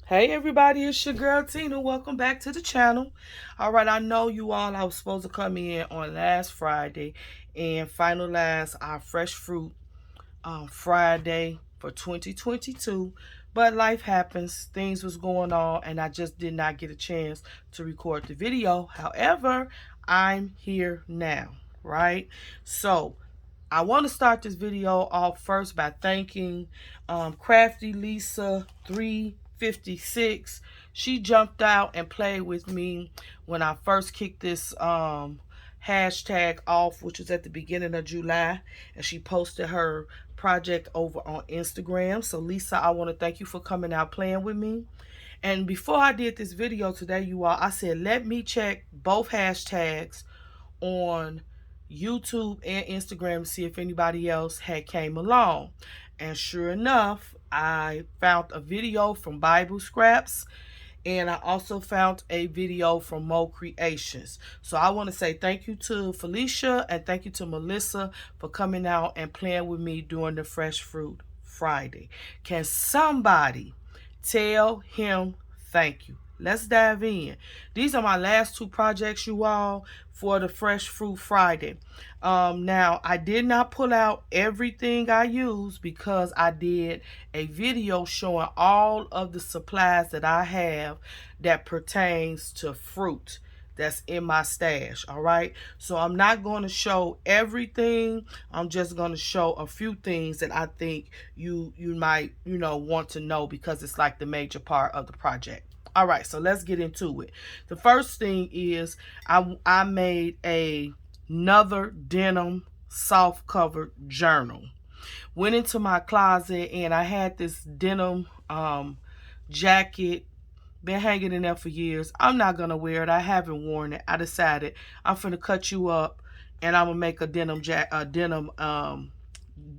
Hey everybody, it's your girl Tina. Welcome back to the channel. All right, I know you all, I was supposed to come in on last Friday and finalize our fresh fruit Friday for 2022. But life happens, things was going on, and I just did not get a chance to record the video. However, I'm here now, right? So I want to start this video off first by thanking Crafty Lisa 356. She jumped out and played with me when I first kicked this hashtag off, which was at the beginning of July, and she posted her project over on Instagram. So Lisa, I want to thank you for coming out playing with me. And before I did this video today, you all, I said let me check both hashtags on YouTube and Instagram to see if anybody else had came along. And sure enough, I found a video from Bible Scraps, and I also found a video from Mo Creations. So I want to say thank you to Felicia and thank you to Melissa for coming out and playing with me during the Fresh Fruit Friday. Can somebody tell him thank you? Let's dive in. These are my last two projects, you all, for the Fresh Fruit Friday. Now, I did not pull out everything I used because I did a video showing all of the supplies that I have that pertains to fruit that's in my stash. All right, so I'm not going to show everything. I'm just going to show a few things that I think you might want to know, because it's like the major part of the project. All right, so let's get into it. The first thing is I made another denim soft covered journal. Went into my closet and I had this denim jacket, been hanging in there for years. I'm not gonna wear it. I haven't worn it. I decided I'm finna cut you up and I'm gonna make a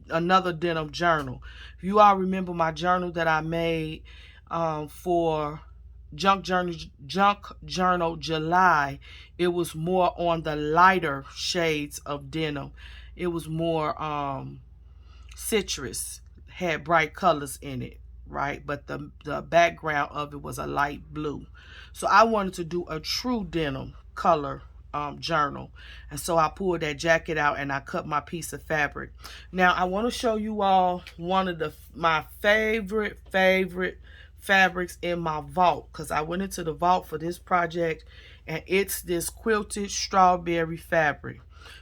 another denim journal. If you all remember my journal that I made for Junk Journal July, it was more on the lighter shades of denim. It was more citrus, had bright colors in it, right? But the background of it was a light blue. So I wanted to do a true denim color journal, and so I pulled that jacket out and I cut my piece of fabric. Now I want to show you all one of my favorite fabrics in my vault, because I went into the vault for this project, and it's this quilted strawberry fabric.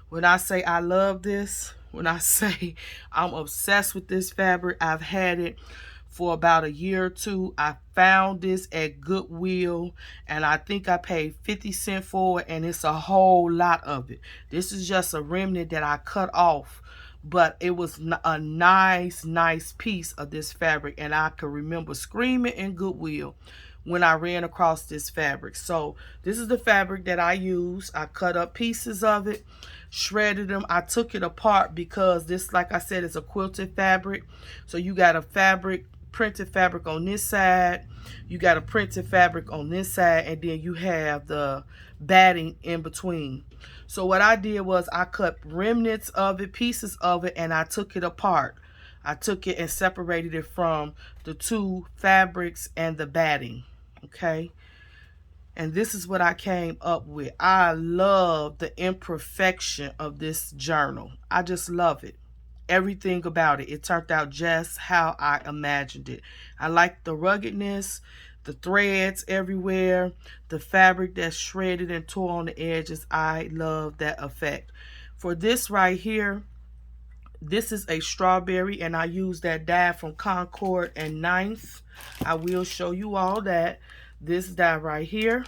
When I say I love this, when I say I'm obsessed with this fabric, I've had it for about a year or two. I found this at Goodwill, and I think I paid 50 cents for it, and it's a whole lot of it. This is just a remnant that I cut off, but it was a nice piece of this fabric, and I can remember screaming in Goodwill when I ran across this fabric. So this is the fabric that I use. I cut up pieces of it, shredded them. I took it apart because this, like I said, is a quilted fabric. So you got a printed fabric on this side, you got a printed fabric on this side, and then you have the batting in between. So what I did was I cut remnants of it, pieces of it, and I took it apart. I took it and separated it from the two fabrics and the batting. Okay, and this is what I came up with. I love the imperfection of this journal. I just love it. Everything about it. It turned out just how I imagined it. I like the ruggedness, the threads everywhere, the fabric that's shredded and tore on the edges. I love that effect. For this right here, this is a strawberry, and I use that dye from Concord and Ninth. I will show you all that. This dye right here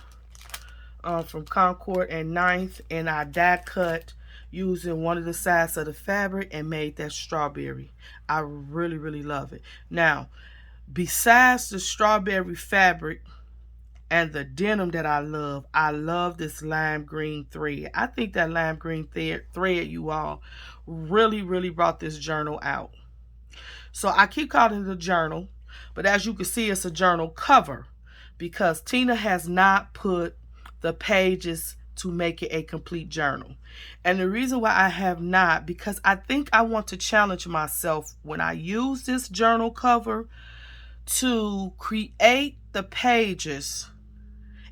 from Concord and Ninth, and I die cut using one of the sides of the fabric and made that strawberry. I really love it. Now, besides the strawberry fabric and the denim that I love this lime green thread. I think that lime green thread, you all, really brought this journal out. So I keep calling it a journal, but as you can see, it's a journal cover because Tina has not put the pages to make it a complete journal. And the reason why I have not, because I think I want to challenge myself when I use this journal cover to create the pages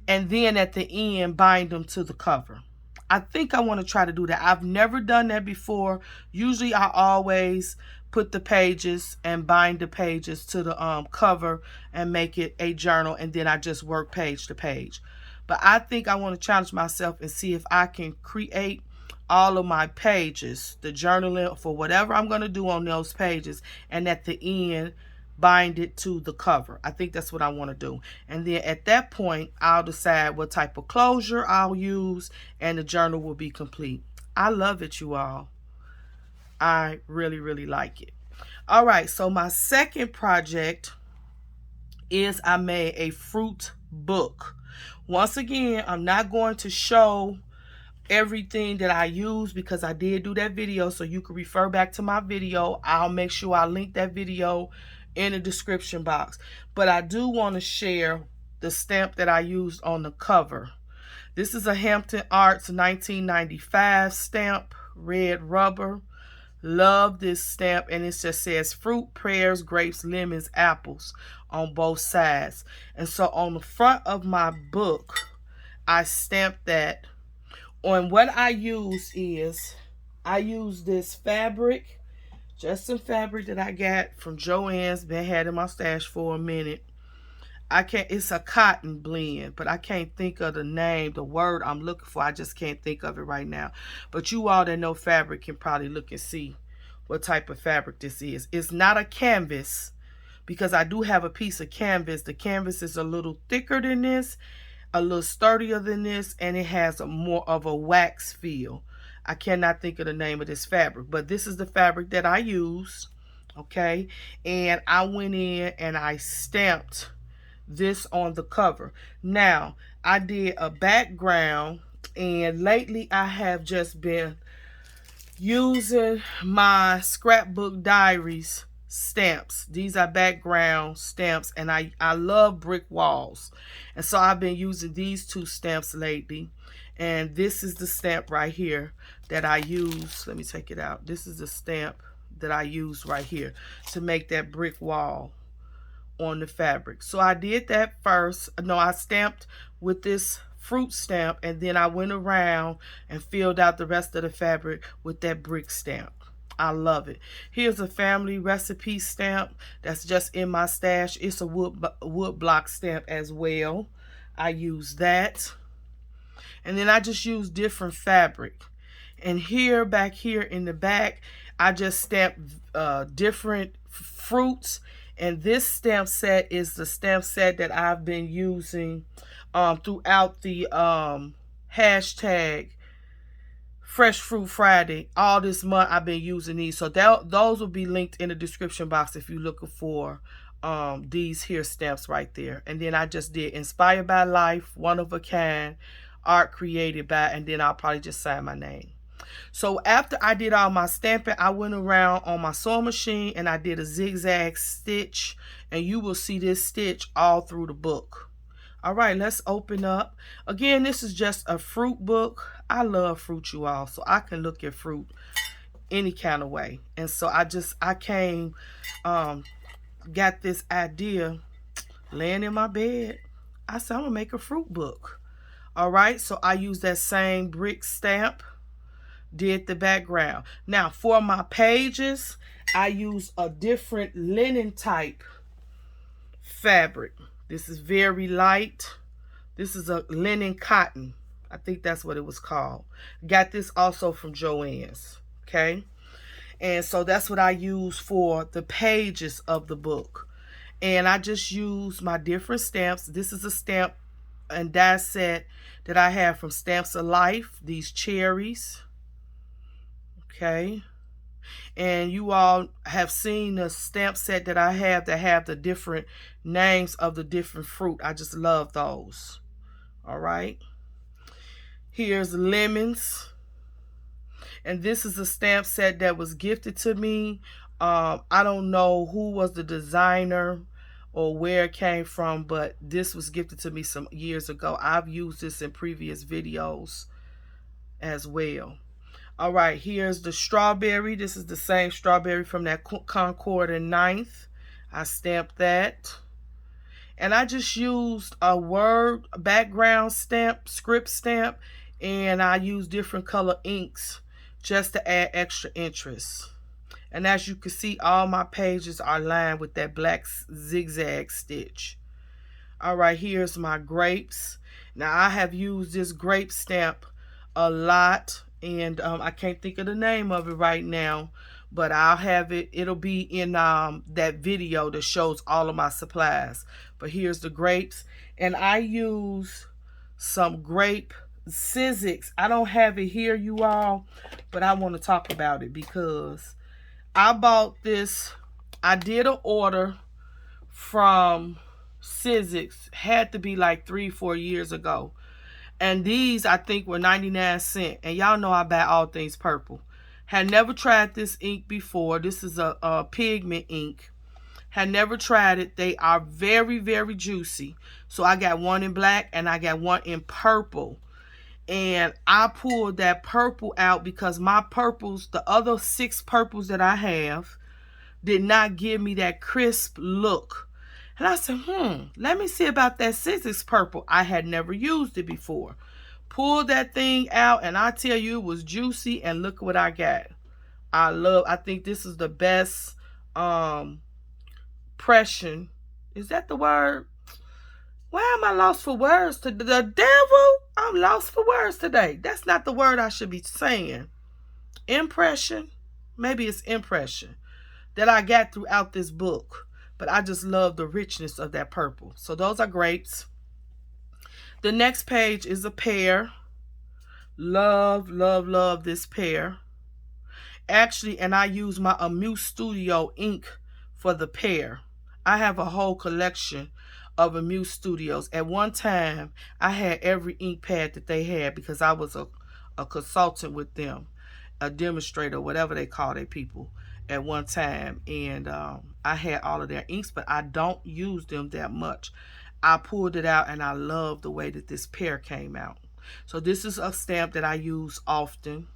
and then at the end bind them to the cover. I think I want to try to do that. I've never done that before. Usually I always put the pages and bind the pages to the cover and make it a journal, and then I just work page to page. But I think I want to challenge myself and see if I can create all of my pages, the journaling for whatever I'm going to do on those pages, and at the end bind it to the cover. I think that's what I want to do. And then at that point, I'll decide what type of closure I'll use, and the journal will be complete. I love it, you all. I really, really like it. All right, so my second project is I made a fruit book. Once again, I'm not going to show everything that I use because I did do that video, so you can refer back to my video. I'll make sure I link that video in the description box. But I do want to share the stamp that I used on the cover. This is a Hampton Arts 1995 stamp, red rubber. Love this stamp, and it just says fruit, pears, grapes, lemons, apples on both sides. And so on the front of my book, I stamped that. And what I use is, I use this fabric, just some fabric that I got from Joann's, been had in my stash for a minute. It's a cotton blend, but I can't think of the name, the word I'm looking for. I just can't think of it right now. But you all that know fabric can probably look and see what type of fabric this is. It's not a canvas, because I do have a piece of canvas. The canvas is a little thicker than this, a little sturdier than this, and it has a more of a wax feel. I cannot think of the name of this fabric, but this is the fabric that I use. Okay, and I went in and I stamped this on the cover. Now, I did a background, and lately I have just been using my scrapbook diaries stamps. These are background stamps, and I love brick walls, and so I've been using these two stamps lately. And this is the stamp right here that I use. Let me take it out. This is the stamp that I use right here to make that brick wall on the fabric. So I did that first. No, I stamped with this fruit stamp, and then I went around and filled out the rest of the fabric with that brick stamp. I love it. Here's a family recipe stamp that's just in my stash. It's a wood block stamp as well. I use that. And then I just use different fabric. And here, back here in the back, I just stamped different fruits. And this stamp set is the stamp set that I've been using throughout the hashtag Fresh Fruit Friday. All this month I've been using these. So those will be linked in the description box if you're looking for these here stamps right there. And then I just did Inspired by Life, One of a Kind, Art Created by, and then I'll probably just sign my name. So after I did all my stamping, I went around on my sewing machine and I did a zigzag stitch, and you will see this stitch all through the book. All right, let's open up. Again, this is just a fruit book. I love fruit, you all, so I can look at fruit any kind of way. And so I came, got this idea laying in my bed. I said, I'm gonna make a fruit book. All right, so I used that same brick stamp, did the background. Now for my pages, I use a different linen type fabric. This is very light. This is a linen cotton. I think that's what it was called. Got this also from Joann's. Okay, and so that's what I use for the pages of the book. And I just use my different stamps. This is a stamp and die set that I have from Stamps of Life, these cherries. Okay, and you all have seen the stamp set that I have that have the different names of the different fruit. I just love those. All right, here's lemons, and this is a stamp set that was gifted to me. I don't know who was the designer or where it came from, but this was gifted to me some years ago. I've used this in previous videos as well. All right, here's the strawberry. This is the same strawberry from that Concord and 9th. I stamped that. And I just used a word background stamp, script stamp, and I used different color inks just to add extra interest. And as you can see, all my pages are lined with that black zigzag stitch. All right, here's my grapes. Now I have used this grape stamp a lot, and I can't think of the name of it right now, but I'll have it. It'll be in that video that shows all of my supplies. But here's the grapes, and I use some grape Sizzix. I don't have it here, you all, but I want to talk about it because I bought this. I did an order from Sizzix, had to be like 3-4 years ago, and these I think were 99 cents. And y'all know I buy all things purple. Had never tried this ink before. This is a pigment ink. Had never tried it. They are very, very juicy. So I got one in black and I got one in purple. And I pulled that purple out because my purples, the other 6 purples that I have, did not give me that crisp look. And I said, let me see about that Sizzix purple. I had never used it before. Pulled that thing out, and I tell you, it was juicy, and look what I got. I think this is the best impression. Is that the word? Why am I lost for words? The devil? I'm lost for words today. That's not the word I should be saying. Impression? Maybe it's impression that I got throughout this book. But I just love the richness of that purple. So those are grapes. The next page is a pear. Love, love, love this pear. Actually, and I use my Amuse Studio ink for the pear. I have a whole collection of Amuse Studios. At one time, I had every ink pad that they had because I was a consultant with them, a demonstrator, whatever they call their people at one time. And I had all of their inks, but I don't use them that much. I pulled it out and I love the way that this pear came out. So this is a stamp that I use often.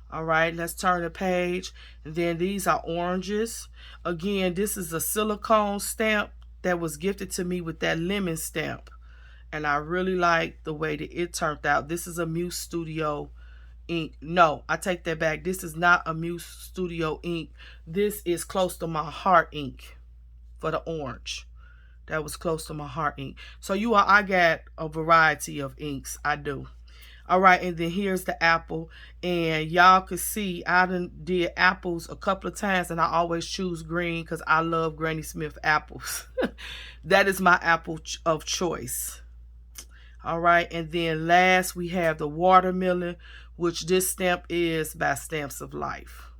All right, let's turn the page. And then these are oranges. Again, this is a silicone stamp that was gifted to me with that lemon stamp. And I really like the way that it turned out. This is a Muse Studio ink. No, I take that back. This is not a Muse Studio ink. This is close to my heart ink for the orange. That was close to my heart ink. So you all, I got a variety of inks. I do. All right, and then here's the apple. And y'all could see I did apples a couple of times, and I always choose green because I love Granny Smith apples. That is my apple of choice. All right, and then last we have the watermelon, which this stamp is by Stamps of Life.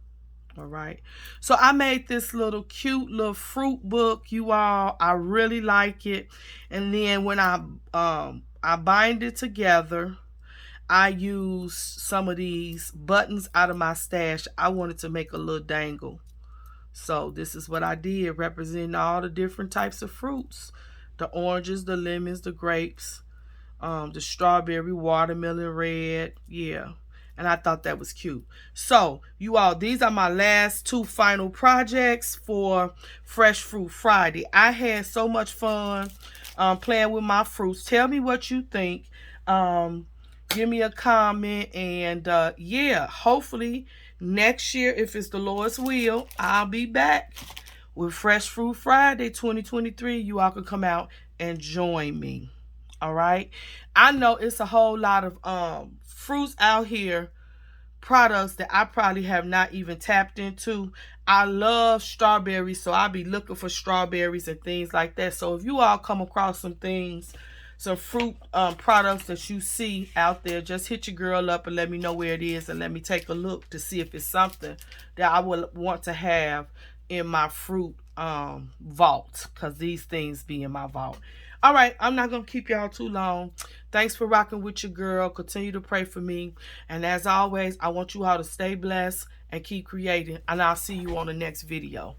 All right, so I made this little cute little fruit book, you all. I really like it. And then when I bind it together, I use some of these buttons out of my stash. I wanted to make a little dangle. So this is what I did, representing all the different types of fruits. The oranges, the lemons, the grapes, the strawberry, watermelon, red. Yeah. And I thought that was cute. So, you all, these are my last 2 final projects for Fresh Fruit Friday. I had so much fun playing with my fruits. Tell me what you think. Give me a comment. And, yeah, hopefully next year, if it's the Lord's will, I'll be back with Fresh Fruit Friday 2023. You all can come out and join me. All right. I know it's a whole lot of fruits out here, products that I probably have not even tapped into. I love strawberries, so I'll be looking for strawberries and things like that. So if you all come across some things, some fruit products that you see out there, just hit your girl up and let me know where it is, and let me take a look to see if it's something that I would want to have in my fruit vault, because these things be in my vault. All right, I'm not going to keep y'all too long. Thanks for rocking with your girl. Continue to pray for me. And as always, I want you all to stay blessed and keep creating. And I'll see you on the next video.